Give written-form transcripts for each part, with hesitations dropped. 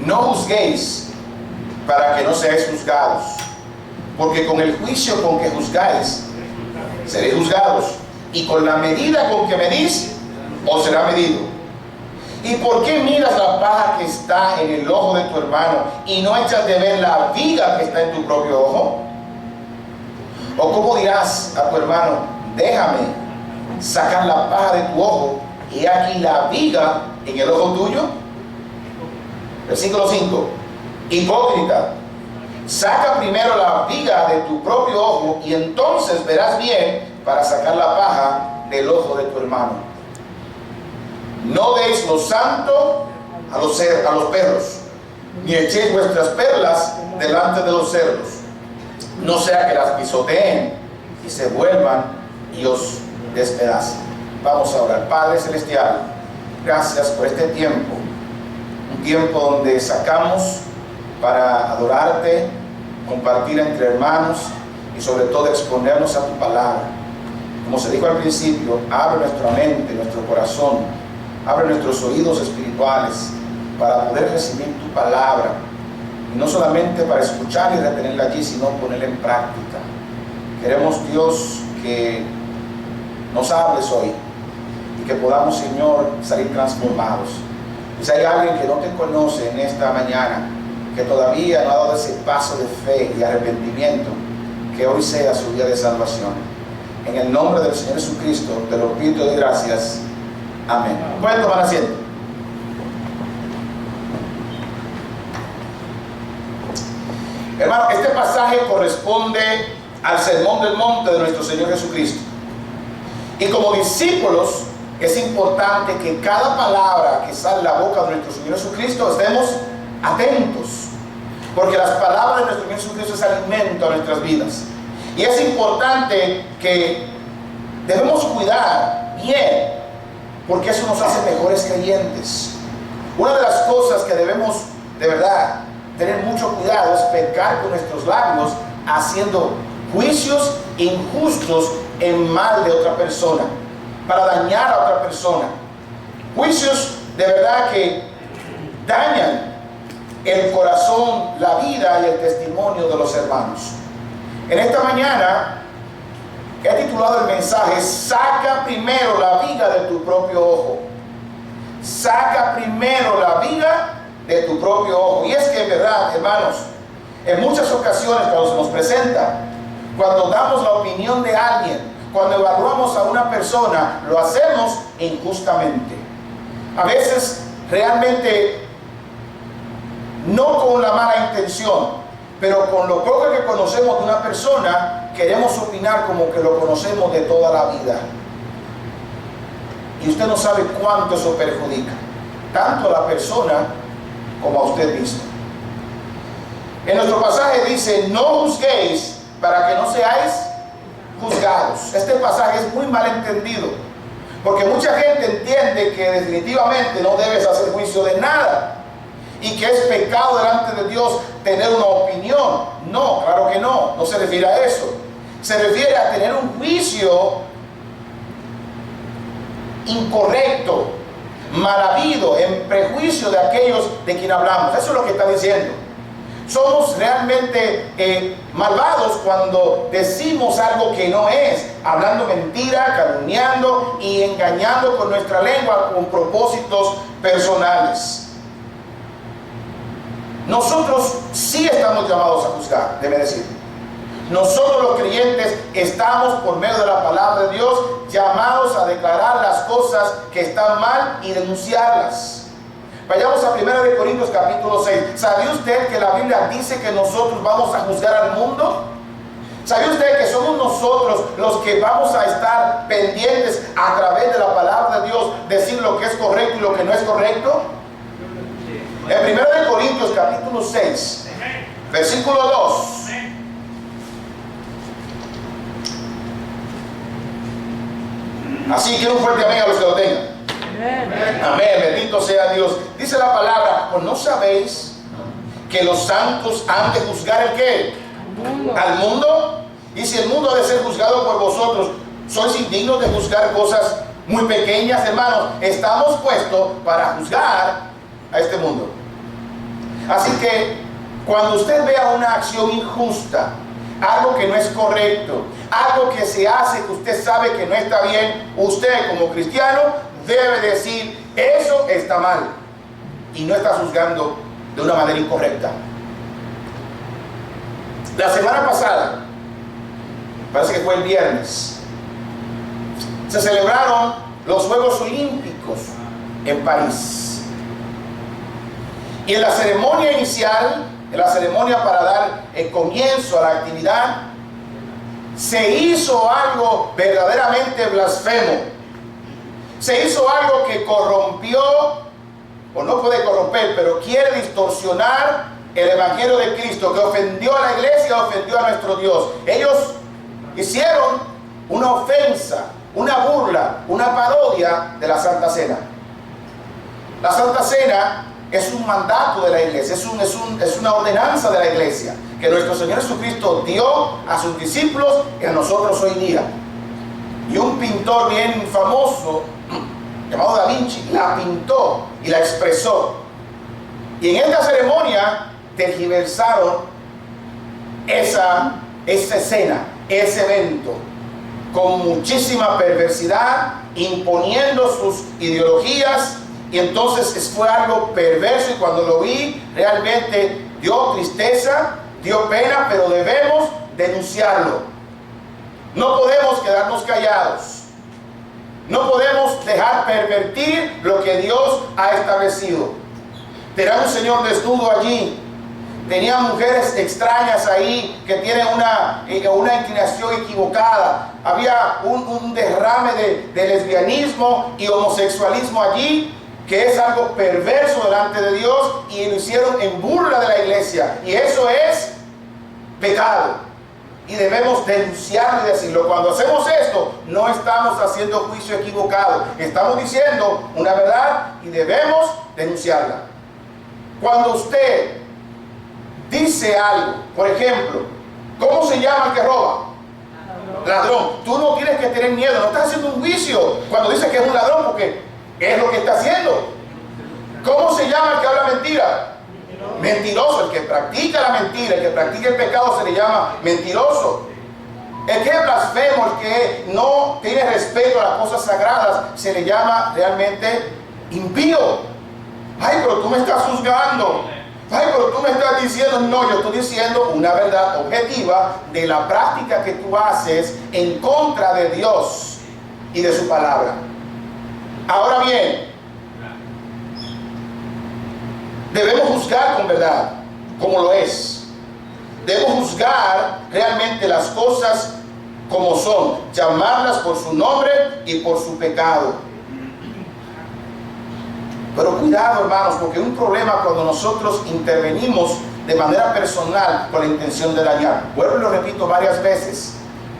No juzguéis para que no seáis juzgados, porque con el juicio con que juzgáis, seréis juzgados, y con la medida con que medís, os será medido. ¿Y por qué miras la paja que está en el ojo de tu hermano y no echas de ver la viga que está en tu propio ojo? ¿O cómo dirás a tu hermano, déjame sacar la paja de tu ojo y aquí la viga en el ojo tuyo? Versículo 5. Hipócrita, saca primero la viga de tu propio ojo y entonces verás bien para sacar la paja del ojo de tu hermano. No deis lo santo a los perros, ni echéis vuestras perlas delante de los cerdos, no sea que las pisoteen y se vuelvan y os despedacen. Vamos a orar. Padre Celestial, gracias por este tiempo, un tiempo donde sacamos para adorarte, compartir entre hermanos y sobre todo exponernos a tu palabra. Como se dijo al principio, abre nuestra mente, nuestro corazón, abre nuestros oídos espirituales para poder recibir tu palabra, y no solamente para escuchar y retenerla allí, sino ponerla en práctica. Queremos, Dios, que nos hables hoy y que podamos, Señor, salir transformados. Y si hay alguien que no te conoce en esta mañana, que todavía no ha dado ese paso de fe y arrepentimiento, que hoy sea su día de salvación. En el nombre del Señor Jesucristo te lo pido y te doy gracias. Amén. Pueden tomar asiento. Hermano, este pasaje corresponde al Sermón del Monte de nuestro Señor Jesucristo. Y como discípulos, es importante que cada palabra que sale de la boca de nuestro Señor Jesucristo estemos atentos, porque las palabras de nuestro Señor Jesucristo es alimento a nuestras vidas. Y es importante que debemos cuidar bien, porque eso nos hace mejores creyentes. Una de las cosas que debemos de verdad tener mucho cuidado es pecar con nuestros labios haciendo juicios injustos en mal de otra persona, para dañar a otra persona. Juicios de verdad que dañan el corazón, la vida y el testimonio de los hermanos. En esta mañana he titulado el mensaje: saca primero la viga de tu propio ojo. Saca primero la viga de tu propio ojo. Y es que en verdad, hermanos, en muchas ocasiones cuando se nos presenta, cuando damos la opinión de alguien, cuando evaluamos a una persona, lo hacemos injustamente. A veces realmente no con la mala intención, pero con lo poco que conocemos de una persona, queremos opinar como que lo conocemos de toda la vida. Y usted no sabe cuánto eso perjudica, tanto a la persona como a usted mismo. En nuestro pasaje dice: no juzguéis para que no seáis juzgados. Este pasaje es muy mal entendido, porque mucha gente entiende que definitivamente no debes hacer juicio de nada, y que es pecado delante de Dios tener una opinión. No, claro que no, no se refiere a eso. Se refiere a tener un juicio incorrecto, mal habido, en prejuicio de aquellos de quien hablamos. Eso es lo que está diciendo. Somos realmente malvados cuando decimos algo que no es, hablando mentira, calumniando y engañando con nuestra lengua con propósitos personales. Nosotros sí estamos llamados a juzgar, debe decir. Nosotros los creyentes estamos, por medio de la palabra de Dios, llamados a declarar las cosas que están mal y denunciarlas. Vayamos a 1 Corintios capítulo 6. ¿Sabía usted que la Biblia dice que nosotros vamos a juzgar al mundo? ¿Sabía usted que somos nosotros los que vamos a estar pendientes a través de la palabra de Dios, decir lo que es correcto y lo que no es correcto? En 1 Corintios capítulo 6, versículo 2. Así, quiero un fuerte amén a los que lo tengan. Amén. Amén, bendito sea Dios. Dice la palabra: ¿o no sabéis que los santos han de juzgar el qué? Al mundo. Y si el mundo ha de ser juzgado por vosotros, ¿sois indignos de juzgar cosas muy pequeñas, hermanos? Estamos puestos para juzgar a este mundo. Así que cuando usted vea una acción injusta, algo que no es correcto, algo que se hace que usted sabe que no está bien, usted como cristiano debe decir: eso está mal, y no está juzgando de una manera incorrecta. La semana pasada, parece que fue el viernes, se celebraron los Juegos Olímpicos en París. Y en la ceremonia inicial, en la ceremonia para dar el comienzo a la actividad, se hizo algo verdaderamente blasfemo. Se hizo algo que corrompió, o no puede corromper, pero quiere distorsionar el Evangelio de Cristo, que ofendió a la iglesia, ofendió a nuestro Dios. Ellos hicieron una ofensa, una burla, una parodia de la Santa Cena. La Santa Cena es un mandato de la iglesia, es una ordenanza de la iglesia que nuestro Señor Jesucristo dio a sus discípulos y a nosotros hoy día. Y un pintor bien famoso llamado Da Vinci la pintó y la expresó. Y en esta ceremonia tergiversaron esa escena, ese evento, con muchísima perversidad, imponiendo sus ideologías. Y entonces fue algo perverso, y cuando lo vi realmente dio tristeza, dio pena, pero debemos denunciarlo. No podemos quedarnos callados. No podemos dejar pervertir lo que Dios ha establecido. Tenía un señor desnudo allí. Tenía mujeres extrañas ahí que tienen una inclinación equivocada. Había un derrame de lesbianismo y homosexualismo allí, que es algo perverso delante de Dios, y lo hicieron en burla de la iglesia. Y eso es pecado. Y debemos denunciarlo y decirlo. Cuando hacemos esto, no estamos haciendo juicio equivocado. Estamos diciendo una verdad y debemos denunciarla. Cuando usted dice algo, por ejemplo, ¿cómo se llama el que roba? Ladrón. Tú no tienes que tener miedo, no estás haciendo un juicio cuando dices que es un ladrón, porque es lo que está haciendo. ¿Cómo se llama el que habla mentira? Mentiroso. El que practica la mentira, el que practica el pecado, se le llama mentiroso. El que es blasfemo, el que no tiene respeto a las cosas sagradas, se le llama realmente impío. Ay, pero tú me estás juzgando. Ay, pero tú me estás diciendo. No, yo estoy diciendo una verdad objetiva de la práctica que tú haces en contra de Dios y de su palabra. Ahora bien, debemos juzgar con verdad, como lo es. Debemos juzgar realmente las cosas como son, llamarlas por su nombre y por su pecado. Pero cuidado, hermanos, porque hay un problema cuando nosotros intervenimos de manera personal con la intención de dañar. Vuelvo y lo repito varias veces,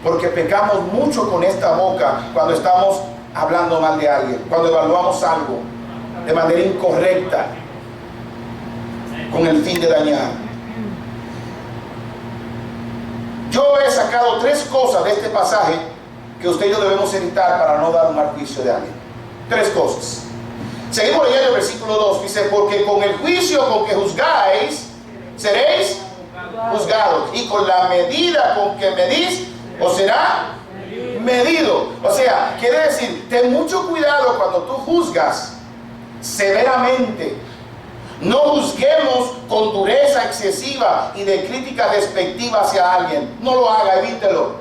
porque pecamos mucho con esta boca cuando estamos hablando mal de alguien, cuando evaluamos algo de manera incorrecta con el fin de dañar. Yo he sacado 3 cosas de este pasaje que usted y yo debemos evitar para no dar un mal juicio de alguien. 3 cosas. Seguimos leyendo el versículo 2. Dice: porque con el juicio con que juzgáis, seréis juzgados, y con la medida con que medís, os será medido. O sea, quiere decir, ten mucho cuidado cuando tú juzgas severamente. No juzguemos con dureza excesiva y de crítica despectiva hacia alguien. No lo haga, evítelo.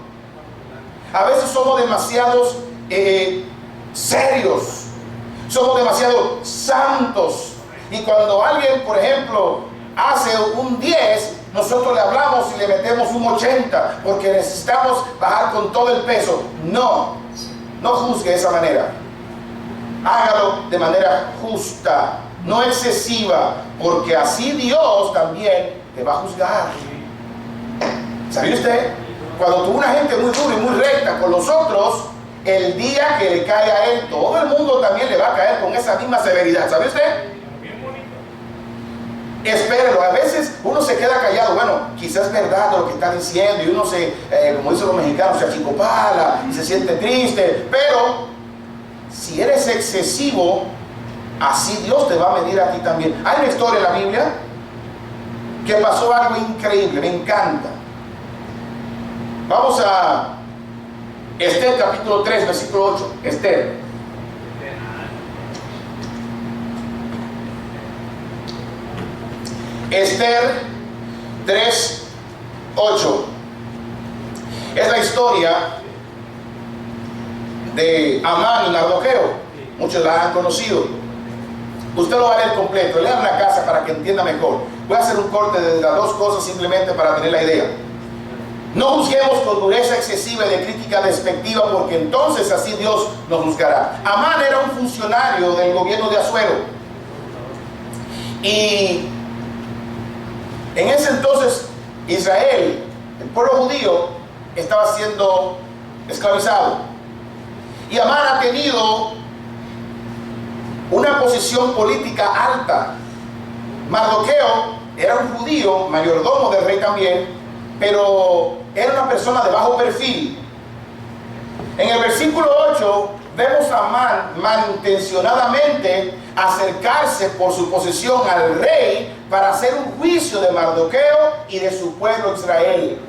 A veces somos demasiados serios, somos demasiado santos, y cuando alguien, por ejemplo, hace un 10, nosotros le hablamos y le metemos un 80 porque necesitamos bajar con todo el peso. No juzgue de esa manera. Hágalo de manera justa, no excesiva, porque así Dios también te va a juzgar. ¿Sabía usted? Cuando tuvo una gente muy dura y muy recta con los otros, el día que le cae a él, todo el mundo también le va a caer con esa misma severidad. ¿Sabe usted? Espérelo. A veces uno se queda callado. Bueno, quizás es verdad lo que está diciendo, y uno como dicen los mexicanos, se achicopala y se siente triste. Pero si eres excesivo, así Dios te va a medir a ti también. Hay una historia en la Biblia que pasó algo increíble, me encanta. Vamos a Esther capítulo 3, versículo 8. Esther. Esther 3, 8. Es la historia de Amán y Mardoqueo. Muchos la han conocido. Usted lo va a leer completo, lea en la casa para que entienda mejor. Voy a hacer un corte de las dos cosas simplemente para tener la idea. No juzguemos con dureza excesiva y de crítica despectiva, porque entonces así Dios nos juzgará. Amán era un funcionario del gobierno de Asuero. Y en ese entonces Israel, el pueblo judío, estaba siendo esclavizado. Y Amán ha tenido una posición política alta. Mardoqueo era un judío, mayordomo del rey también, pero era una persona de bajo perfil. En el versículo 8 vemos a Amán malintencionadamente acercarse por su posición al rey para hacer un juicio de Mardoqueo y de su pueblo Israel.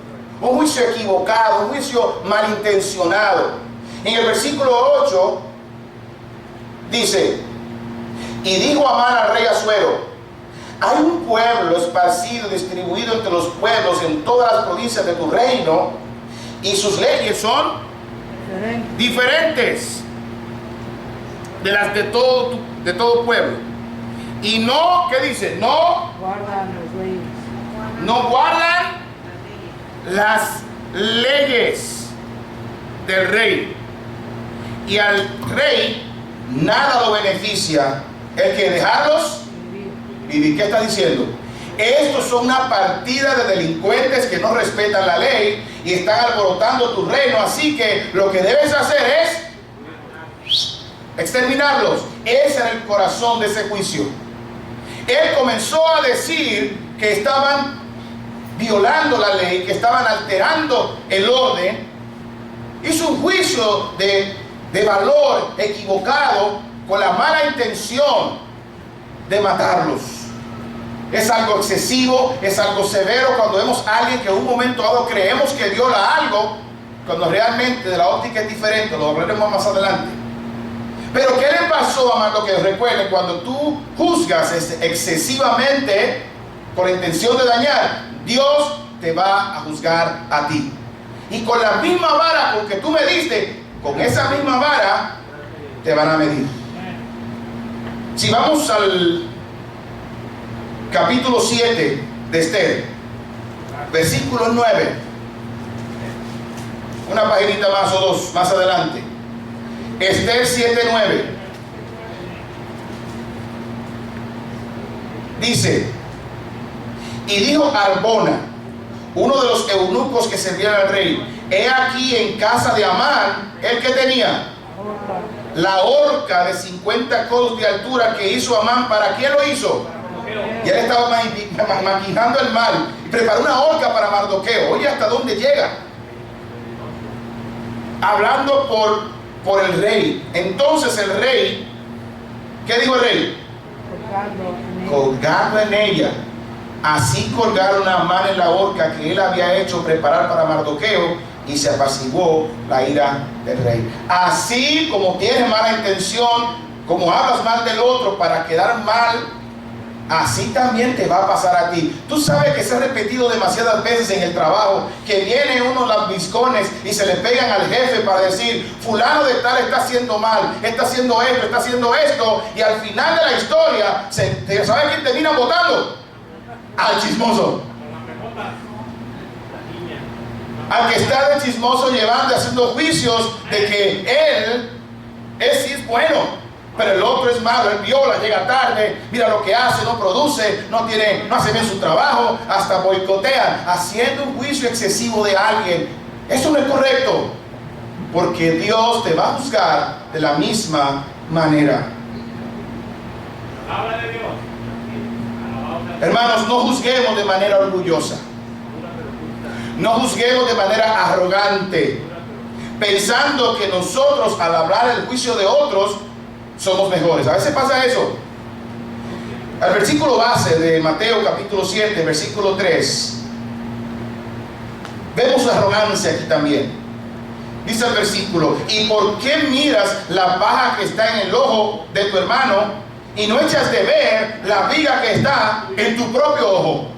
Un juicio equivocado, un juicio malintencionado. En el versículo 8 dice: y dijo Amán al rey Asuero: hay un pueblo esparcido, distribuido entre los pueblos en todas las provincias de tu reino, y sus leyes son diferentes de las de todo pueblo. Y no, ¿qué dice? No guardan las leyes. No guardan las leyes del rey. Y al rey nada lo beneficia el que dejarlos vivir. ¿Qué está diciendo? Estos son una partida de delincuentes que no respetan la ley y están alborotando tu reino, así que lo que debes hacer es exterminarlos. Ese era el corazón de ese juicio. Él comenzó a decir que estaban violando la ley, que estaban alterando el orden. Hizo un juicio de valor equivocado con la mala intención de matarlos. Es algo excesivo, es algo severo cuando vemos a alguien que en un momento dado creemos que viola algo, cuando realmente de la óptica es diferente. Lo hablaremos más adelante. Pero ¿qué le pasó a Mardoqueo? Recuerden, cuando tú juzgas excesivamente con la intención de dañar, Dios te va a juzgar a ti. Y con la misma vara con que tú mediste, con esa misma vara te van a medir. Si vamos al capítulo 7 de Esther, versículo 9, una paginita más o dos más adelante. Esther 7:9 dice: y dijo Arbona, uno de los eunucos que servían al rey: he aquí en casa de Amán, el que tenía la horca de 50 codos de altura que hizo Amán. ¿Para quién lo hizo? Y él estaba maquinando el mal y preparó una horca para Mardoqueo. Oye, ¿hasta dónde llega? Hablando por el rey. Entonces el rey, ¿qué dijo el rey? Colgando en ella. Así colgaron a Amán en la horca que él había hecho preparar para Mardoqueo, y se apaciguó la ira del rey. Así como tienes mala intención, como hablas mal del otro para quedar mal, así también te va a pasar a ti. Tú sabes que se ha repetido demasiadas veces en el trabajo, que viene uno lambiscones y se le pegan al jefe para decir: fulano de tal está haciendo mal, está haciendo esto, y al final de la historia, ¿sabe quién termina votando? Al chismoso. Al que está de chismoso llevando, haciendo juicios de que él sí es bueno, pero el otro es malo, él viola, llega tarde, mira lo que hace, no produce, no hace bien su trabajo, hasta boicotea, haciendo un juicio excesivo de alguien. Eso no es correcto, porque Dios te va a juzgar de la misma manera. Habla de Dios. Hermanos, no juzguemos de manera orgullosa. No juzguemos de manera arrogante, pensando que nosotros, al hablar el juicio de otros, somos mejores. A veces pasa eso. Al versículo base de Mateo capítulo 7, versículo 3, vemos la arrogancia aquí también. Dice el versículo: ¿y por qué miras la paja que está en el ojo de tu hermano y no echas de ver la viga que está en tu propio ojo?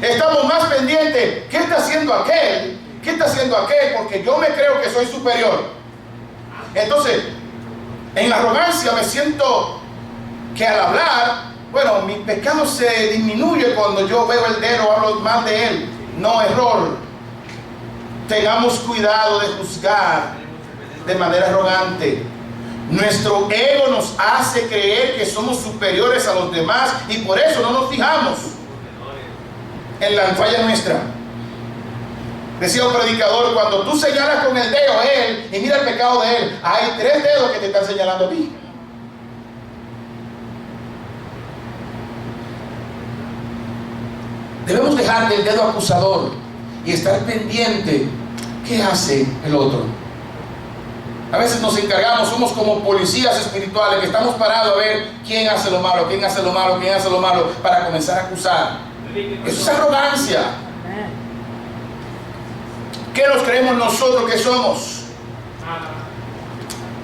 Estamos más pendientes, ¿qué está haciendo aquel? ¿Qué está haciendo aquel? Porque yo me creo que soy superior. Entonces, en la arrogancia me siento que al hablar, bueno, mi pecado se disminuye cuando yo veo el dedo, hablo mal de él. No, error. Tengamos cuidado de juzgar de manera arrogante. Nuestro ego nos hace creer que somos superiores a los demás y por eso no nos fijamos en la falla nuestra. Decía un predicador: cuando tú señalas con el dedo a él y mira el pecado de él, hay 3 dedos que te están señalando a ti. Debemos dejar del dedo acusador y estar pendiente. ¿Qué hace el otro? A veces nos encargamos, somos como policías espirituales que estamos parados a ver quién hace lo malo, quién hace lo malo, quién hace lo malo, para comenzar a acusar. Eso es arrogancia. ¿Qué nos creemos nosotros que somos?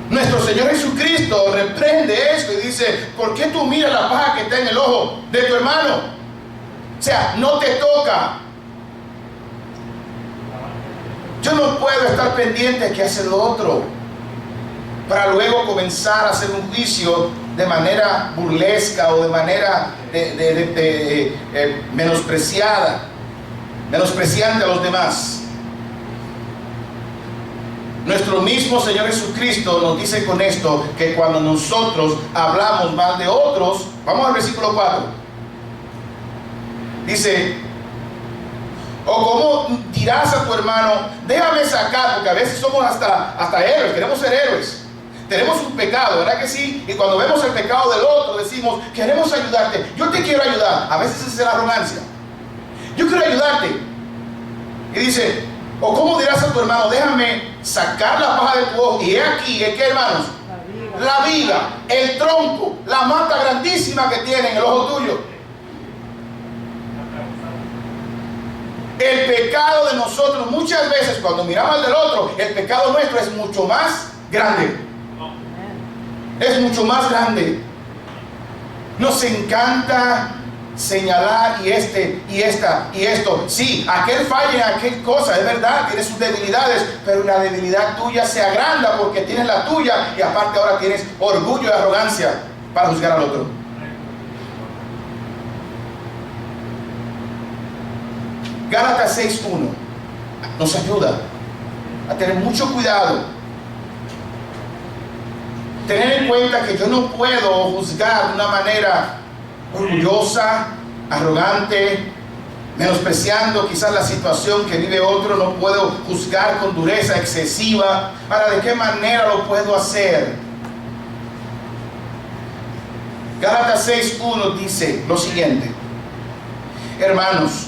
Nuestro Señor Jesucristo reprende esto y dice: ¿por qué tú miras la paja que está en el ojo de tu hermano? O sea, no te toca. Yo no puedo estar pendiente de qué hace el otro para luego comenzar a hacer un juicio de manera burlesca o de manera menospreciante a los demás. Nuestro mismo Señor Jesucristo nos dice con esto que cuando nosotros hablamos mal de otros, vamos al versículo 4, dice: o cómo dirás a tu hermano, déjame sacar, porque a veces somos hasta héroes, queremos ser héroes. Tenemos un pecado, ¿verdad que sí? Y cuando vemos el pecado del otro decimos: queremos ayudarte, yo te quiero ayudar. A veces es la arrogancia. Yo quiero ayudarte. Y dice: o cómo dirás a tu hermano, déjame sacar la paja de tu ojo. Y he aquí, ¿es qué, hermanos? La viga, el tronco, la mata grandísima que tiene en el ojo tuyo. El pecado de nosotros muchas veces, cuando miramos al del otro, el pecado nuestro es mucho más grande. Es mucho más grande. Nos encanta señalar y esta y esto. Sí, aquel falla en aquel cosa, es verdad, tiene sus debilidades, pero la debilidad tuya se agranda porque tienes la tuya y aparte ahora tienes orgullo y arrogancia para juzgar al otro. Gálatas 6:1 nos ayuda a tener mucho cuidado, tener en cuenta que yo no puedo juzgar de una manera orgullosa, arrogante, menospreciando quizás la situación que vive otro. No puedo juzgar con dureza excesiva. Ahora, ¿de qué manera lo puedo hacer? Gálatas 6:1 dice lo siguiente: hermanos,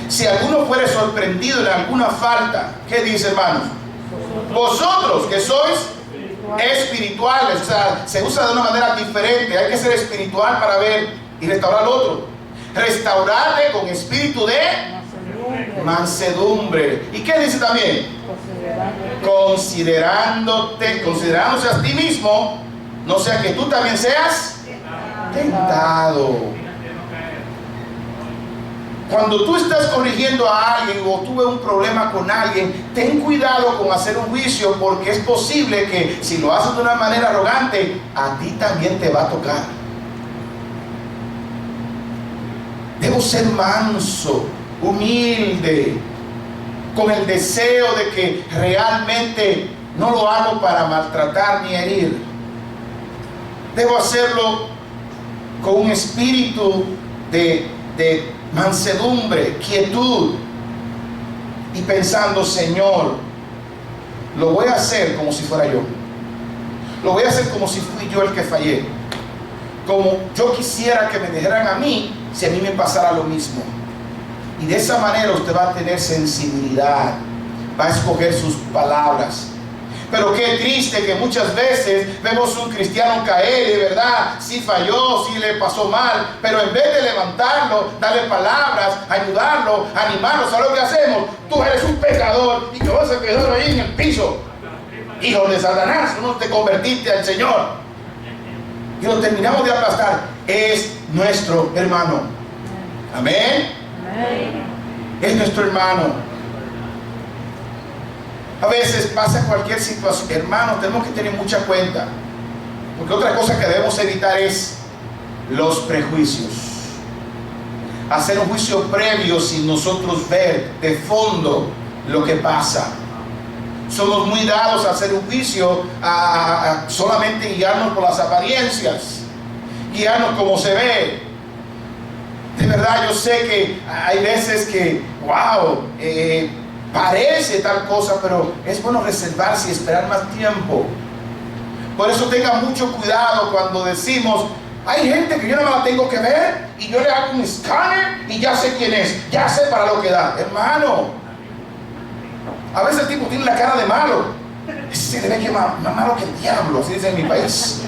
si alguno fuere sorprendido en alguna falta, ¿qué dice, hermanos? Vosotros que sois espirituales, o sea, se usa de una manera diferente. Hay que ser espiritual para ver y restaurar al otro. Restaurarle con espíritu de mansedumbre. ¿Y qué dice también? Considerándose a ti mismo, no sea que tú también seas tentado. Cuando tú estás corrigiendo a alguien o tuve un problema con alguien, ten cuidado con hacer un juicio, porque es posible que si lo haces de una manera arrogante, a ti también te va a tocar. Debo ser manso, humilde, con el deseo de que realmente no lo hago para maltratar ni herir. Debo hacerlo con un espíritu de mansedumbre, quietud, y pensando: Señor, lo voy a hacer como si fuera yo. Lo voy a hacer como si fui yo el que fallé. Como yo quisiera que me dijeran a mí si a mí me pasara lo mismo. Y de esa manera usted va a tener sensibilidad, va a escoger sus palabras, Pero qué triste que muchas veces vemos un cristiano caer, de verdad, sí falló, sí le pasó mal, pero en vez de levantarlo, darle palabras, ayudarlo, animarlo, ¿sabes lo que hacemos? Tú eres un pecador y te vas a quedar ahí en el piso. Hijo de Satanás, no te convertiste al Señor. Y lo terminamos de aplastar. Es nuestro hermano. Amén. Es nuestro hermano. A veces pasa cualquier situación, hermanos, tenemos que tener mucha cuenta, porque otra cosa que debemos evitar es los prejuicios. Hacer un juicio previo sin nosotros ver de fondo lo que pasa. Somos muy dados a hacer un juicio, a solamente guiarnos por las apariencias, guiarnos como se ve. De verdad, yo sé que hay veces que, wow, parece tal cosa, pero es bueno reservarse y esperar más tiempo. Por eso tenga mucho cuidado cuando decimos, hay gente que yo no me la tengo que ver y yo le hago un escáner y ya sé quién es, ya sé para lo que da. Hermano, a veces el tipo tiene la cara de malo. Se le ve que más malo que el diablo, así dice en mi país.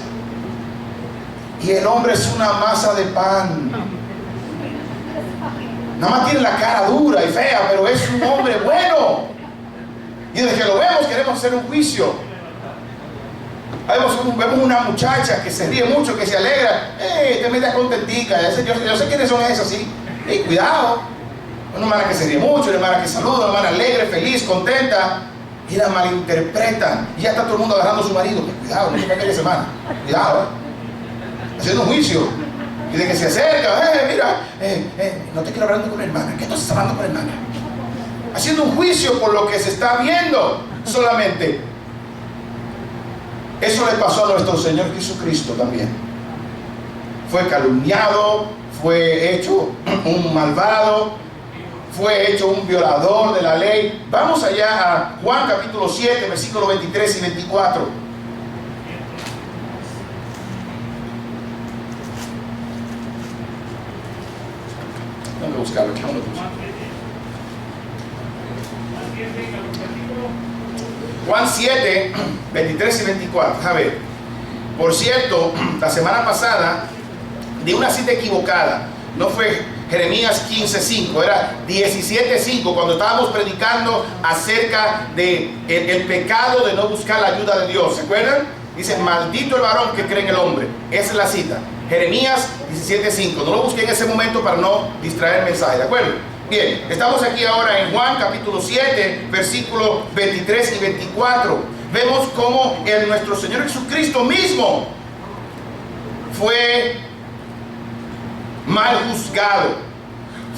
Y el hombre es una masa de pan. Nada más tiene la cara dura y fea, pero es un hombre bueno. Y desde que lo vemos queremos hacer un juicio. Vemos una muchacha que se ríe mucho, que se alegra. Te metes contentica. Yo sé quiénes son esas, ¿sí? Cuidado. Una hermana que se ríe mucho, una hermana que saluda, una hermana alegre, feliz, contenta. Y la malinterpretan. Y ya está todo el mundo agarrando a su marido. Cuidado, no se metan esa hermana. Cuidado, haciendo un juicio. Y de que se acerca, mira, no te quiero hablar con la hermana. ¿Qué tú estás hablando con la hermana? Haciendo un juicio por lo que se está viendo solamente. Eso le pasó a nuestro Señor Jesucristo también. Fue calumniado, fue hecho un malvado, fue hecho un violador de la ley. Vamos allá a Juan capítulo 7, versículos 23 y 24. Buscarlo, Juan 7, 23 y 24. A ver, por cierto, la semana pasada di una cita equivocada. No fue Jeremías 15:5, era 17:5, cuando estábamos predicando acerca de el pecado de no buscar la ayuda de Dios. ¿Se acuerdan? Dice, maldito el varón que cree en el hombre. Esa es la cita. Jeremías 17:5. No lo busqué en ese momento para no distraer el mensaje, ¿de acuerdo? Bien, estamos aquí ahora en Juan capítulo 7, versículos 23 y 24. Vemos cómo nuestro Señor Jesucristo mismo fue mal juzgado.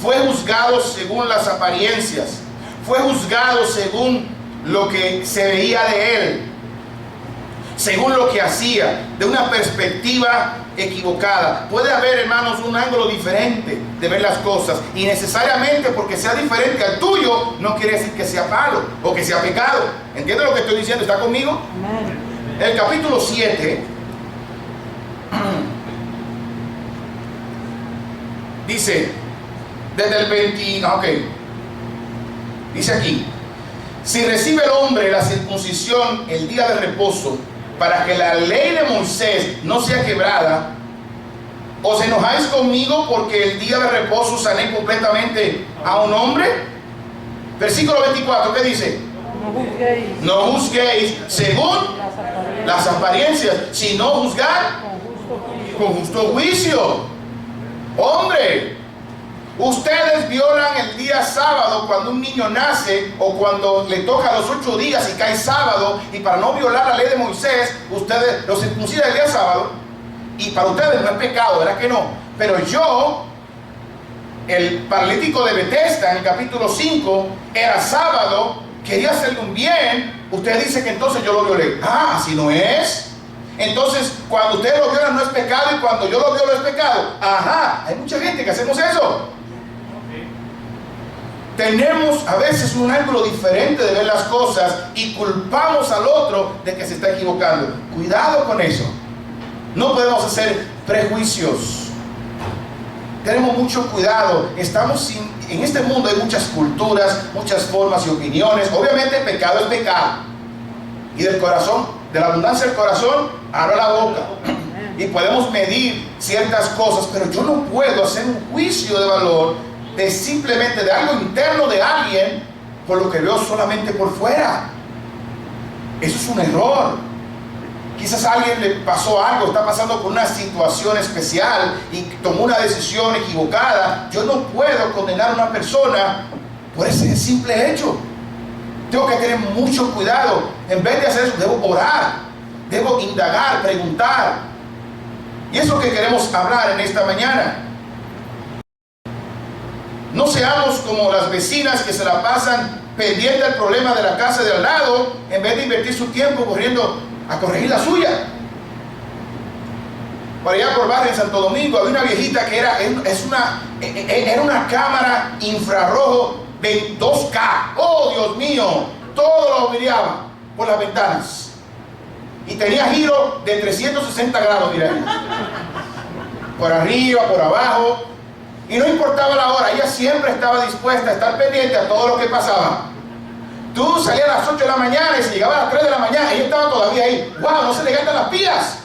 Fue juzgado según las apariencias. Fue juzgado según lo que se veía de él, según lo que hacía, de una perspectiva equivocada. Puede haber, hermanos, un ángulo diferente de ver las cosas, y necesariamente porque sea diferente al tuyo no quiere decir que sea malo o que sea pecado. ¿Entiende lo que estoy diciendo? ¿Está conmigo? Amén. El capítulo 7 dice desde el 20, dice aquí: si recibe el hombre la circuncisión el día de reposo, para que la ley de Moisés no sea quebrada, ¿os enojáis conmigo porque el día de reposo sané completamente a un hombre? Versículo 24, ¿qué dice? No juzguéis según las apariencias, sino juzgar con justo juicio. Hombre, ustedes violan el día sábado cuando un niño nace, o cuando le toca los 8 días y cae sábado, y para no violar la ley de Moisés, ustedes lo circuncidan el día sábado, y para ustedes no es pecado, ¿verdad que no? Pero yo, el paralítico de Betesda, en el capítulo 5, era sábado, quería hacerle un bien, usted dice que entonces yo lo violé. Así no es. Entonces, cuando ustedes lo violan no es pecado, y cuando yo lo violo es pecado. Hay mucha gente que hacemos eso. Tenemos a veces un ángulo diferente de ver las cosas y culpamos al otro de que se está equivocando. Cuidado con eso. No podemos hacer prejuicios. Tenemos mucho cuidado. En este mundo hay muchas culturas, muchas formas y opiniones. Obviamente el pecado es pecado. Y del corazón, de la abundancia del corazón, habla la boca. Y podemos medir ciertas cosas, pero yo no puedo hacer un juicio de valor de simplemente de algo interno de alguien por lo que veo solamente por fuera. Eso es un error. Quizás a alguien le pasó algo, está pasando por una situación especial y tomó una decisión equivocada. Yo no puedo condenar a una persona por ese simple hecho. Tengo que tener mucho cuidado. En vez de hacer eso, debo orar, debo indagar, preguntar. Y eso es lo que queremos hablar en esta mañana. No seamos como las vecinas que se la pasan pendiente del problema de la casa de al lado, en vez de invertir su tiempo corriendo a corregir la suya. Por allá por barrio en Santo Domingo había una viejita que era una cámara infrarrojo de 2K. ¡Oh, Dios mío! Todo lo miraba por las ventanas. Y tenía giro de 360 grados, mira. Por arriba, por abajo. Y no importaba la hora, ella siempre estaba dispuesta a estar pendiente a todo lo que pasaba. Tú salías a las 8 de la mañana y se llegaba a las 3 de la mañana, ella estaba todavía ahí. ¡Wow! No se le gastan las pilas.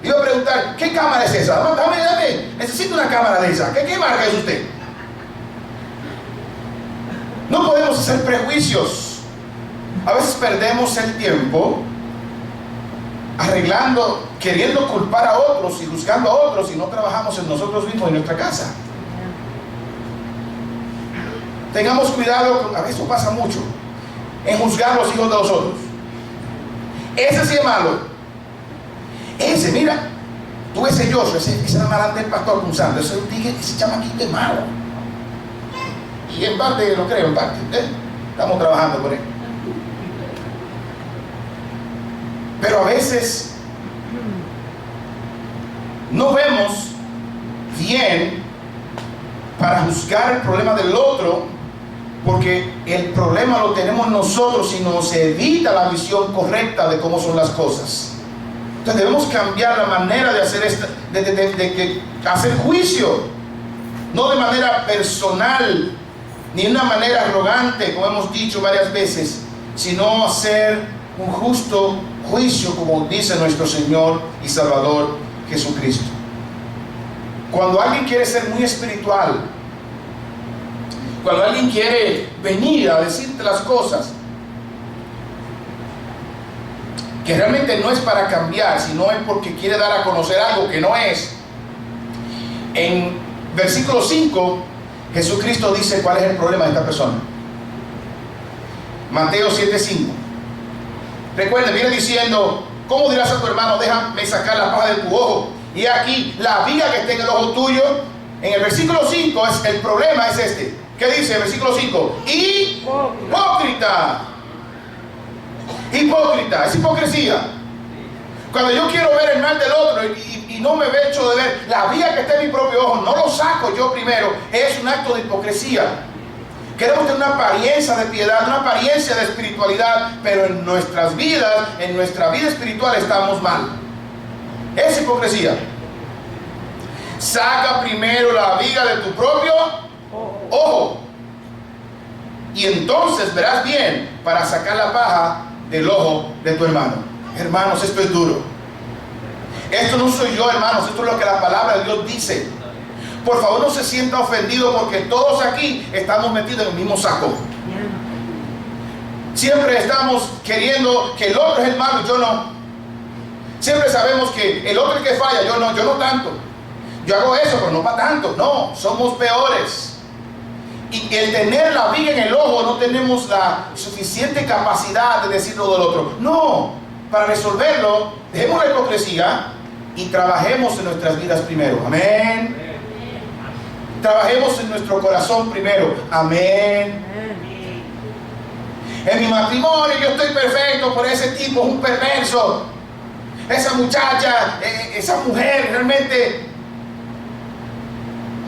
Iba a preguntar, ¿qué cámara es esa? No, dame, necesito una cámara de esa. ¿Qué marca es usted? No podemos hacer prejuicios. A veces perdemos el tiempo arreglando, queriendo culpar a otros y juzgando a otros, y no trabajamos en nosotros mismos, en nuestra casa. Tengamos cuidado, a veces pasa mucho, en juzgar a los hijos de los otros. Ese sí es malo. Ese, mira, tú ese Joshua, ese amarante del pastor Punzando, ese chamaquito es malo. Y en parte lo creo, en parte. Estamos trabajando con él. Pero a veces no vemos bien para juzgar el problema del otro, porque el problema lo tenemos nosotros y nos evita la visión correcta de cómo son las cosas. Entonces debemos cambiar la manera de hacer hacer juicio, no de manera personal ni de una manera arrogante, como hemos dicho varias veces, sino hacer un justo juicio, como dice nuestro Señor y Salvador Jesucristo. Cuando alguien quiere ser muy espiritual, cuando alguien quiere venir a decirte las cosas, que realmente no es para cambiar, sino es porque quiere dar a conocer algo que no es. En versículo 5, Jesucristo dice cuál es el problema de esta persona. Mateo 7:5. Recuerden, viene diciendo, ¿cómo dirás a tu hermano, déjame sacar la paja de tu ojo? Y aquí, la viga que está en el ojo tuyo. En el versículo 5, el problema es este. ¿Qué dice el versículo 5? Hipócrita. Hipócrita, es hipocresía. Cuando yo quiero ver el mal del otro y no me echo de ver la viga que está en mi propio ojo, no lo saco yo primero, es un acto de hipocresía. Queremos tener una apariencia de piedad, una apariencia de espiritualidad, pero en nuestras vidas, en nuestra vida espiritual estamos mal. Es hipocresía. Saca primero la viga de tu propio ojo, y entonces verás bien para sacar la paja del ojo de tu hermano. Hermanos, esto es duro. Esto no soy yo, hermanos, esto es lo que la palabra de Dios dice. Por favor, no se sienta ofendido, porque todos aquí estamos metidos en el mismo saco. Siempre estamos queriendo que el otro es el malo y yo no. Siempre sabemos que el otro es el que falla, yo no tanto. Yo hago eso, pero no para tanto. No, somos peores. Y el tener la viga en el ojo, no tenemos la suficiente capacidad de decirlo del otro. No, para resolverlo, dejemos la hipocresía y trabajemos en nuestras vidas primero. Amén. Trabajemos en nuestro corazón primero. Amén. En mi matrimonio yo estoy perfecto, pero ese tipo es un perverso. Esa muchacha, esa mujer realmente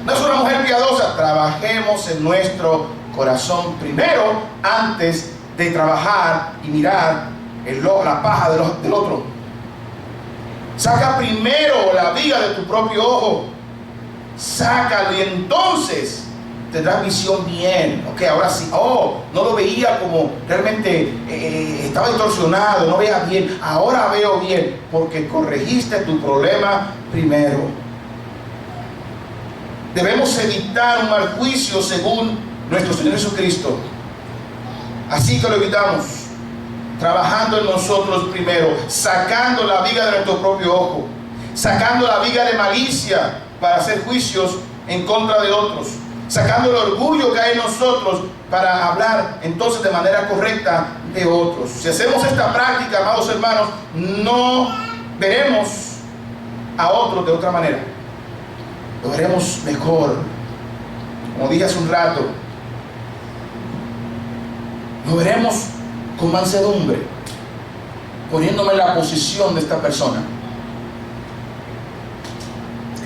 no es una mujer piadosa. Trabajemos en nuestro corazón primero antes de trabajar y mirar la paja del otro. Saca primero la viga de tu propio ojo. Sácalo y entonces tendrás visión bien. Ok, ahora sí. Oh, no lo veía como realmente estaba distorsionado, no veía bien. Ahora veo bien porque corregiste tu problema primero. Debemos evitar un mal juicio según nuestro Señor Jesucristo. Así que lo evitamos trabajando en nosotros primero, sacando la viga de nuestro propio ojo, sacando la viga de malicia para hacer juicios en contra de otros, sacando el orgullo que hay en nosotros para hablar entonces de manera correcta de otros. Si hacemos esta práctica, amados hermanos, no veremos a otros de otra manera, lo veremos mejor. Como dije hace un rato, lo veremos con mansedumbre, poniéndome en la posición de esta persona,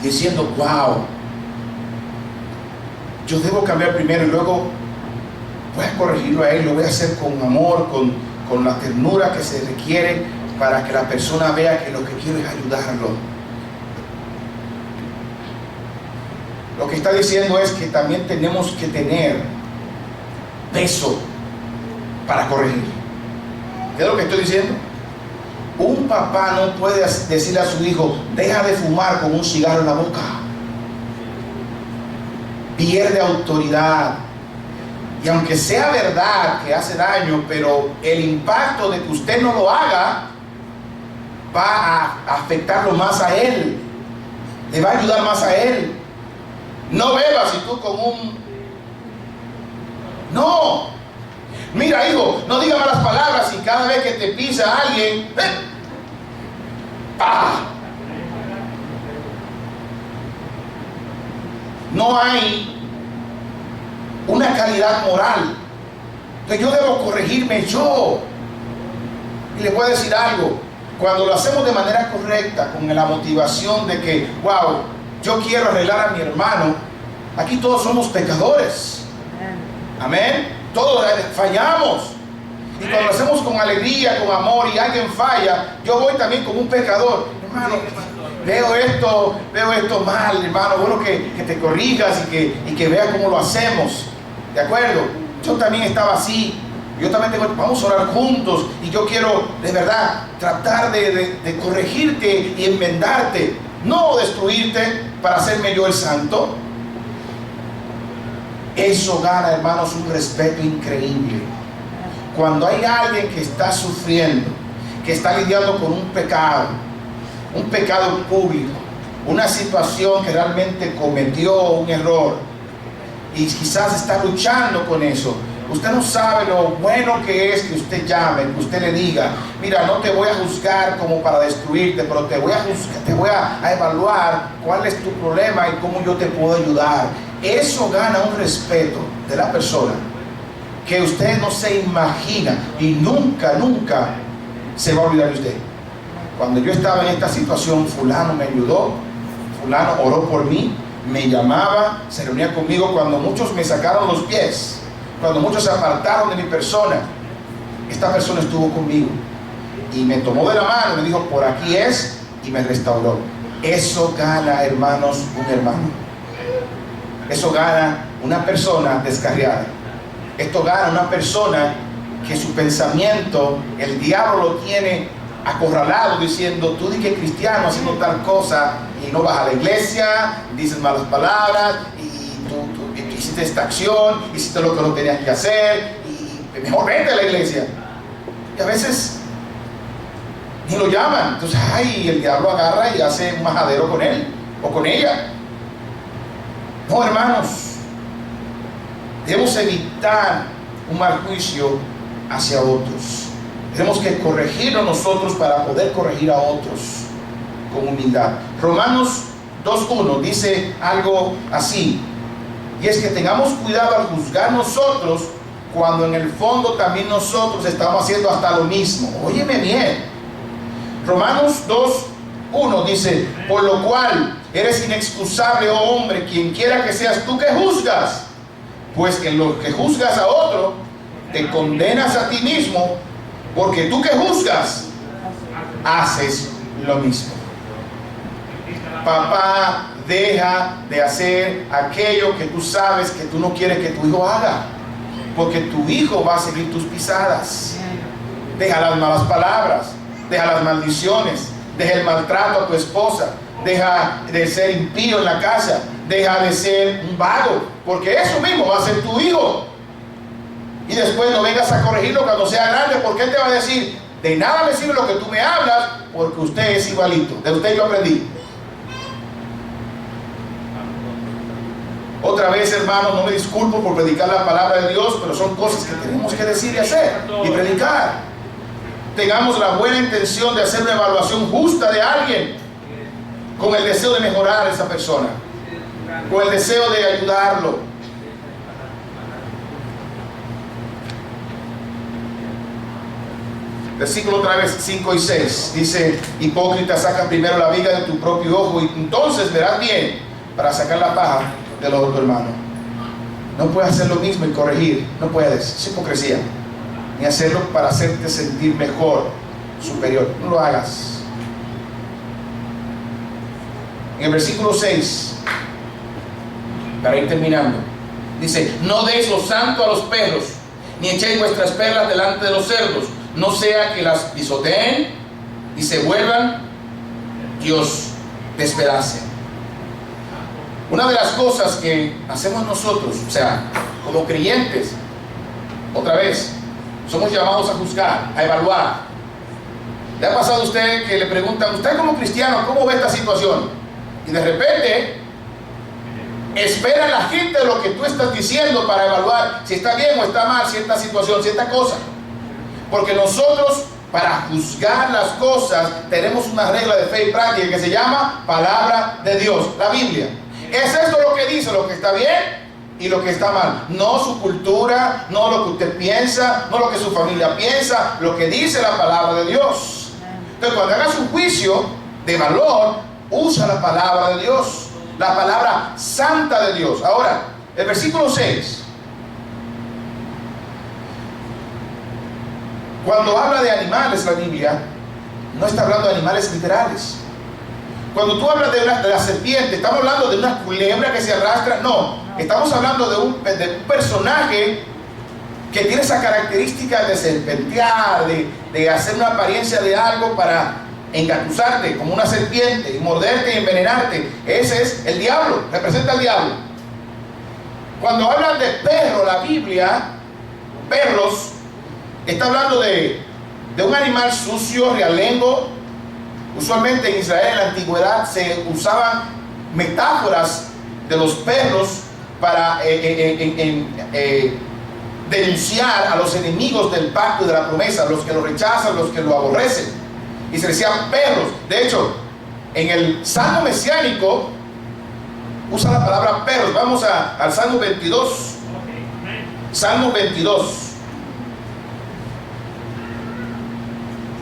diciendo, wow, yo debo cambiar primero y luego voy a corregirlo a él. Lo voy a hacer con amor, con la ternura que se requiere para que la persona vea que lo que quiero es ayudarlo. Lo que está diciendo es que también tenemos que tener peso para corregir. ¿Qué es lo que estoy diciendo? Un papá no puede decirle a su hijo, deja de fumar con un cigarro en la boca. Pierde autoridad. Y aunque sea verdad que hace daño, pero el impacto de que usted no lo haga va a afectarlo más a él, le va a ayudar más a él. No bebas y tú con un... No. Mira, hijo, no diga malas palabras y cada vez que te pisa alguien, ¡pah! No hay una calidad moral. Entonces yo debo corregirme yo. Y le voy a decir algo. Cuando lo hacemos de manera correcta, con la motivación de que, wow, yo quiero arreglar a mi hermano, aquí todos somos pecadores. Amén. Todos fallamos. Y cuando lo hacemos con alegría, con amor, y alguien falla, yo voy también como un pecador. Hermano, veo esto mal, hermano. Bueno que te corrijas y que veas cómo lo hacemos. ¿De acuerdo? Yo también estaba así. Yo también tengo, vamos a orar juntos. Y yo quiero, de verdad, tratar de corregirte y enmendarte. No destruirte para hacerme yo el santo. Eso gana, hermanos, un respeto increíble. Cuando hay alguien que está sufriendo, que está lidiando con un pecado público, una situación que realmente cometió un error y quizás está luchando con eso, usted no sabe lo bueno que es que usted llame, que usted le diga, mira, no te voy a juzgar como para destruirte, pero te voy a evaluar cuál es tu problema y cómo yo te puedo ayudar. Eso gana un respeto de la persona que usted no se imagina y nunca se va a olvidar de usted. Cuando yo estaba en esta situación, fulano me ayudó, fulano oró por mí, me llamaba, se reunía conmigo cuando muchos me sacaron los pies, cuando muchos se apartaron de mi persona. Esta persona estuvo conmigo y me tomó de la mano y me dijo, por aquí es, y me restauró. Eso gana, hermanos, un hermano. Eso gana una persona descarriada. Esto gana una persona que su pensamiento, el diablo lo tiene acorralado diciendo, tú di que cristiano haciendo tal cosa y no vas a la iglesia, dices malas palabras y tú hiciste esta acción, hiciste lo que no tenías que hacer y mejor vete a la iglesia. Y a veces ni lo llaman. Entonces, el diablo agarra y hace un majadero con él o con ella. No, hermanos, debemos evitar un mal juicio hacia otros. Tenemos que corregirnos nosotros para poder corregir a otros con humildad. Romanos 2:1 dice algo así, y es que tengamos cuidado al juzgar nosotros cuando en el fondo también nosotros estamos haciendo hasta lo mismo. Óyeme bien. Romanos 2:1 dice, por lo cual eres inexcusable, oh hombre, quien quiera que seas tú que juzgas, pues en lo que juzgas a otro, te condenas a ti mismo, porque tú que juzgas, haces lo mismo. Papá deja de hacer aquello que tú sabes que tú no quieres que tu hijo haga, porque tu hijo va a seguir tus pisadas. Deja las malas palabras, deja las maldiciones, deja el maltrato a tu esposa, deja de ser impío en la casa, deja de ser un vago, porque eso mismo va a ser tu hijo. Y después no vengas a corregirlo cuando sea grande, porque él te va a decir: de nada me sirve lo que tú me hablas, porque usted es igualito, de usted yo aprendí. Otra vez, hermanos, no me disculpo por predicar la palabra de Dios, pero son cosas que tenemos que decir y hacer y predicar. Tengamos la buena intención de hacer una evaluación justa de alguien, con el deseo de mejorar a esa persona, con el deseo de ayudarlo. Versículo otra vez 5 y 6 dice: hipócrita, saca primero la viga de tu propio ojo, y entonces verás bien para sacar la paja del ojo de tu hermano. No puedes hacer lo mismo y corregir, no puedes, es hipocresía. Ni hacerlo para hacerte sentir mejor, superior, no lo hagas. En el versículo 6, para ir terminando, dice: no deis lo santo a los perros, ni echéis vuestras perlas delante de los cerdos, no sea que las pisoteen y se vuelvan y os despedacen. Una de las cosas que hacemos nosotros, o sea, como creyentes, otra vez, somos llamados a juzgar, a evaluar. ¿Le ha pasado a usted que le preguntan: usted como cristiano, ¿cómo ve esta situación? Y de repente espera la gente lo que tú estás diciendo para evaluar si está bien o está mal cierta situación, cierta cosa. Porque nosotros, para juzgar las cosas, tenemos una regla de fe y práctica que se llama palabra de Dios, la Biblia. Es esto lo que dice, lo que está bien y lo que está mal. No su cultura, no lo que usted piensa, no lo que su familia piensa, lo que dice la palabra de Dios. Entonces, cuando hagas un juicio de valor, usa la palabra de Dios, la palabra santa de Dios. Ahora, el versículo 6. Cuando habla de animales, la Biblia no está hablando de animales literales. Cuando tú hablas de la serpiente, estamos hablando de una culebra que se arrastra. No, estamos hablando de un personaje que tiene esa característica de serpentear, de hacer una apariencia de algo para engatusarte como una serpiente y morderte y envenenarte. Ese es el diablo, representa al diablo. Cuando hablan de perro, la Biblia, perros, está hablando de un animal sucio, realengo. Usualmente en Israel en la antigüedad se usaban metáforas de los perros para denunciar a los enemigos del pacto y de la promesa, los que lo rechazan, los que lo aborrecen. Y se decían perros. De hecho, en el Salmo mesiánico usa la palabra perros. Vamos al Salmo 22. Salmo 22.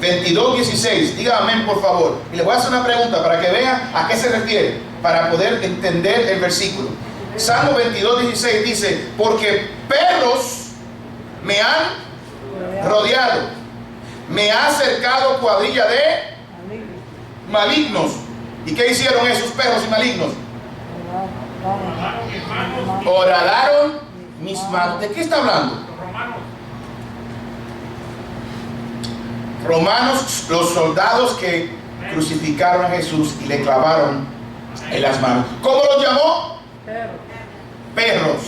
22:16, diga amén por favor. Y le voy a hacer una pregunta para que vean a qué se refiere, para poder entender el versículo. Salmo 22:16 dice: porque perros me han rodeado, me ha cercado cuadrilla de malignos. ¿Y qué hicieron esos perros y malignos? Horadaron mis manos. ¿De qué está hablando? Romanos, los soldados que crucificaron a Jesús y le clavaron en las manos. ¿Cómo los llamó? Perros.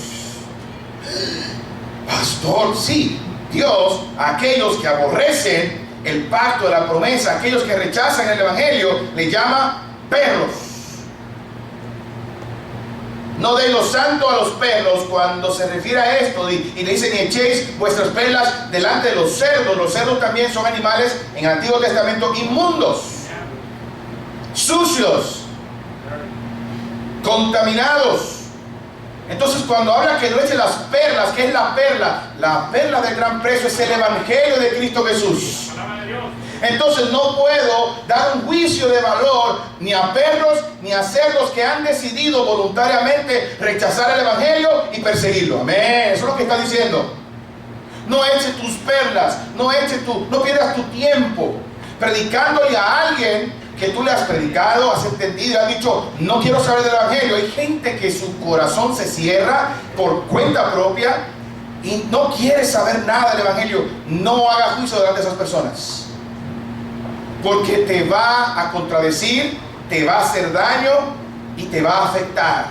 Pastor, sí, Dios, aquellos que aborrecen el pacto de la promesa, aquellos que rechazan el evangelio, le llama perros. No deis lo santo a los perros cuando se refiere a esto, y le dice: ni echéis vuestras perlas delante de los cerdos. Los cerdos también son animales en el Antiguo Testamento inmundos, sucios, contaminados. Entonces, cuando habla que no eche las perlas, ¿qué es la perla? La perla del gran precio es el evangelio de Cristo Jesús. Entonces no puedo dar un juicio de valor ni a perros ni a cerdos que han decidido voluntariamente rechazar el evangelio y perseguirlo. Amén. Eso es lo que está diciendo. No eches tus perlas, no pierdas tu tiempo predicándole a alguien que tú le has predicado, has entendido y has dicho, no quiero saber del evangelio. Hay gente que su corazón se cierra por cuenta propia y no quiere saber nada del evangelio. No haga juicio delante de esas personas, porque te va a contradecir, te va a hacer daño y te va a afectar.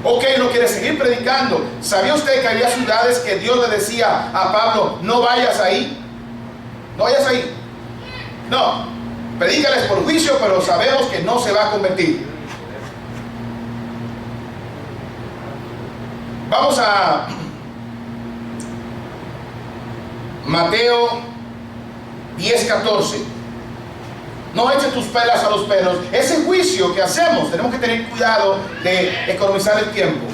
Ok, no quiere seguir predicando. ¿Sabía usted que había ciudades que Dios le decía a Pablo, no vayas ahí? No vayas ahí. No, predícales por juicio, pero sabemos que no se va a convertir. Vamos a Mateo 10:14. No eches tus pelas a los perros. Ese juicio que hacemos, tenemos que tener cuidado de economizar el tiempo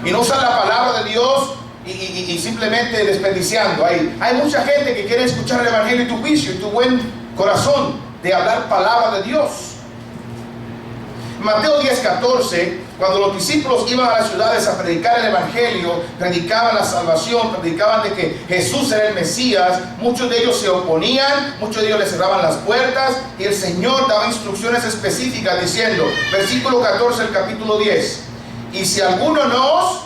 y no usar la palabra de Dios y simplemente desperdiciando. Hay mucha gente que quiere escuchar el evangelio y tu juicio y tu buen corazón de hablar palabra de Dios. Mateo 10:14, cuando los discípulos iban a las ciudades a predicar el evangelio, predicaban la salvación, predicaban de que Jesús era el Mesías, muchos de ellos se oponían, muchos de ellos le cerraban las puertas y el Señor daba instrucciones específicas diciendo, versículo 14 del capítulo 10, y si alguno no os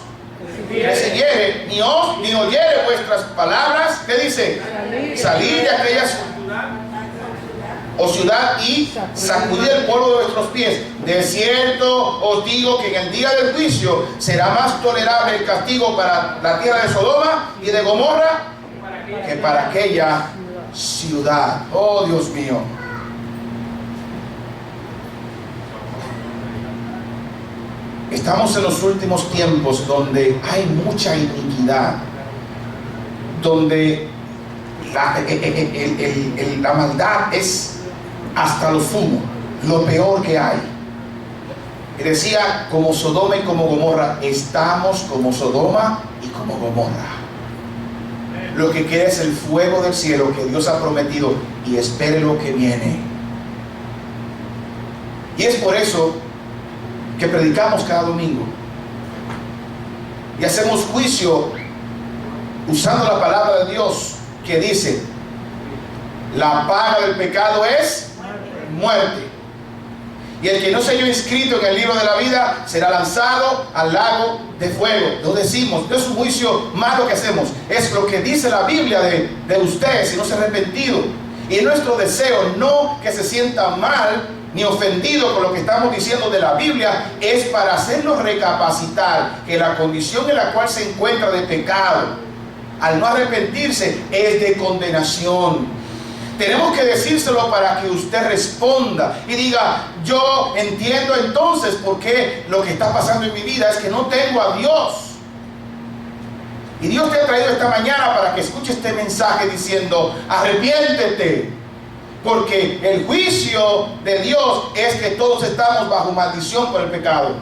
siguiere, ni oyere vuestras palabras, ¿qué dice? Salid de aquellas o ciudad y sacudid el polvo de vuestros pies. De cierto os digo que en el día del juicio será más tolerable el castigo para la tierra de Sodoma y de Gomorra que para aquella ciudad. Oh Dios mío. Estamos en los últimos tiempos donde hay mucha iniquidad, donde la maldad es hasta lo sumo, lo peor que hay. Y decía, como Sodoma y como Gomorra, estamos como Sodoma y como Gomorra. Lo que queda es el fuego del cielo que Dios ha prometido y espere lo que viene. Y es por eso que predicamos cada domingo y hacemos juicio usando la palabra de Dios que dice, la paga del pecado es muerte, y el que no se haya inscrito en el libro de la vida será lanzado al lago de fuego. Lo decimos, no es un juicio malo que hacemos, es lo que dice la Biblia de ustedes si no se han arrepentido. Y nuestro deseo, no que se sienta mal ni ofendido con lo que estamos diciendo de la Biblia, es para hacernos recapacitar que la condición en la cual se encuentra de pecado, al no arrepentirse, es de condenación. Tenemos que decírselo para que usted responda y diga, yo entiendo entonces por qué lo que está pasando en mi vida es que no tengo a Dios. Y Dios te ha traído esta mañana para que escuche este mensaje diciendo, arrepiéntete, porque el juicio de Dios es que todos estamos bajo maldición por el pecado.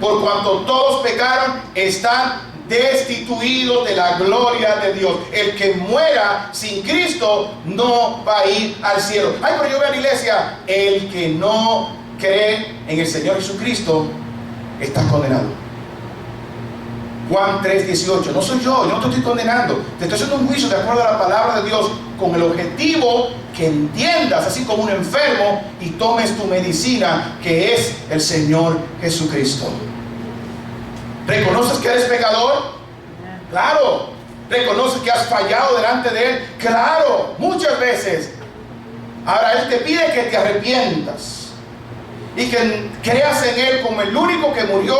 Por cuanto todos pecaron, están destituidos de la gloria de Dios. El que muera sin Cristo no va a ir al cielo. Ay, pero yo veo a la iglesia, el que no cree en el Señor Jesucristo está condenado. Juan 3:18. No soy yo no te estoy condenando, te estoy haciendo un juicio de acuerdo a la palabra de Dios, con el objetivo que entiendas, así como un enfermo, y tomes tu medicina, que es el Señor Jesucristo. ¿Reconoces que eres pecador? Claro. ¿Reconoces que has fallado delante de Él? Claro, muchas veces. Ahora Él te pide que te arrepientas y que creas en Él como el único que murió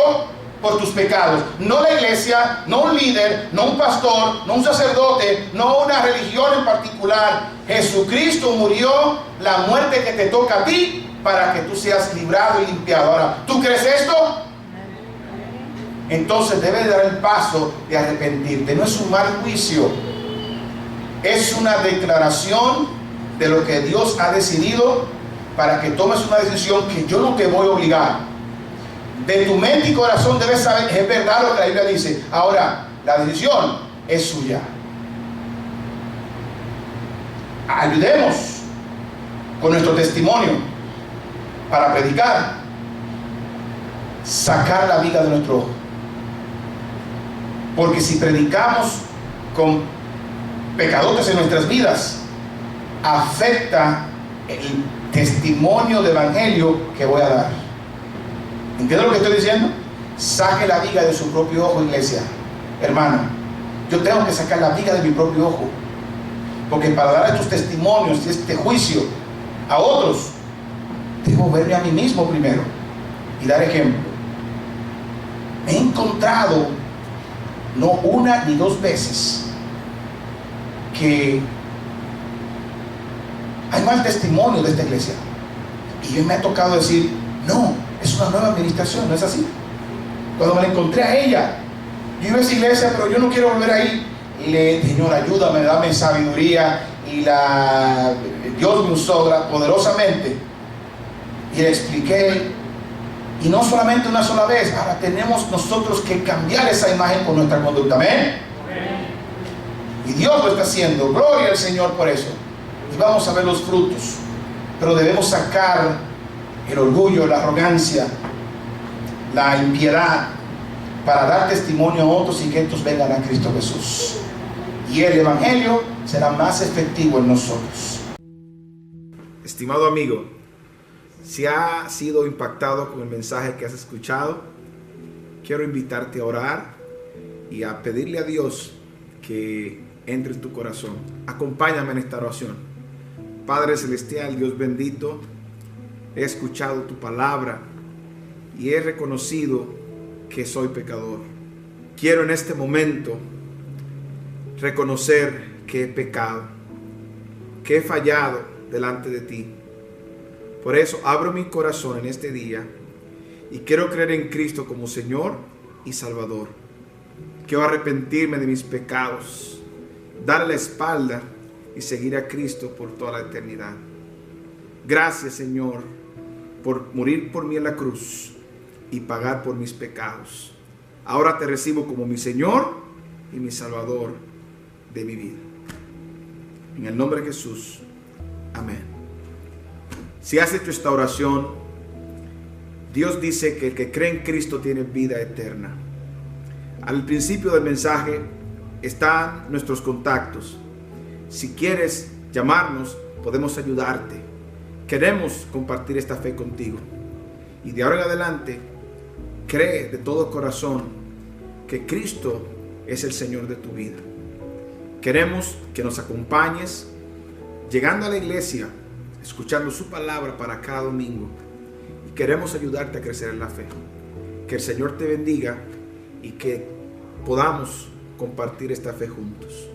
por tus pecados. No la iglesia, no un líder, no un pastor, no un sacerdote, no una religión en particular. Jesucristo murió la muerte que te toca a ti para que tú seas librado y limpiado. Ahora, ¿tú crees esto? Entonces debes dar el paso de arrepentirte. No es un mal juicio, es una declaración de lo que Dios ha decidido para que tomes una decisión que yo no te voy a obligar. De tu mente y corazón debes saber que es verdad lo que la Biblia dice. Ahora, la decisión es suya. Ayudemos con nuestro testimonio para predicar, sacar la vida de nuestro ojo. Porque si predicamos con pecadores en nuestras vidas, afecta el testimonio de evangelio que voy a dar. ¿Entiendes lo que estoy diciendo? Saque la viga de su propio ojo, iglesia. Hermano, yo tengo que sacar la viga de mi propio ojo, porque para dar estos testimonios y este juicio a otros, debo verme a mí mismo primero y dar ejemplo. Me he encontrado no una ni dos veces que hay mal testimonio de esta iglesia, y yo me ha tocado decir: no, es una nueva administración, ¿no es así? Cuando me la encontré a ella, yo iba a esa iglesia, pero yo no quiero volver ahí. Y le dije: Señor, ayúdame, dame sabiduría. Y Dios me usó poderosamente. Y le expliqué. Y no solamente una sola vez. Ahora tenemos nosotros que cambiar esa imagen con nuestra conducta. Amén. Y Dios lo está haciendo. Gloria al Señor por eso. Y vamos a ver los frutos. Pero debemos sacar el orgullo, la arrogancia, la impiedad, para dar testimonio a otros y que estos vengan a Cristo Jesús. Y el evangelio será más efectivo en nosotros. Estimado amigo, si has sido impactado con el mensaje que has escuchado, quiero invitarte a orar y a pedirle a Dios que entre en tu corazón. Acompáñame en esta oración. Padre Celestial, Dios bendito, he escuchado tu palabra y he reconocido que soy pecador. Quiero en este momento reconocer que he pecado, que he fallado delante de ti. Por eso abro mi corazón en este día y quiero creer en Cristo como Señor y Salvador. Quiero arrepentirme de mis pecados, darle la espalda y seguir a Cristo por toda la eternidad. Gracias, Señor, por morir por mí en la cruz y pagar por mis pecados. Ahora te recibo como mi Señor y mi Salvador de mi vida. En el nombre de Jesús. Amén. Si has hecho esta oración, Dios dice que el que cree en Cristo tiene vida eterna. Al principio del mensaje están nuestros contactos. Si quieres llamarnos, podemos ayudarte. Queremos compartir esta fe contigo. Y de ahora en adelante, cree de todo corazón que Cristo es el Señor de tu vida. Queremos que nos acompañes llegando a la iglesia, escuchando su palabra para cada domingo. Y queremos ayudarte a crecer en la fe. Que el Señor te bendiga y que podamos compartir esta fe juntos.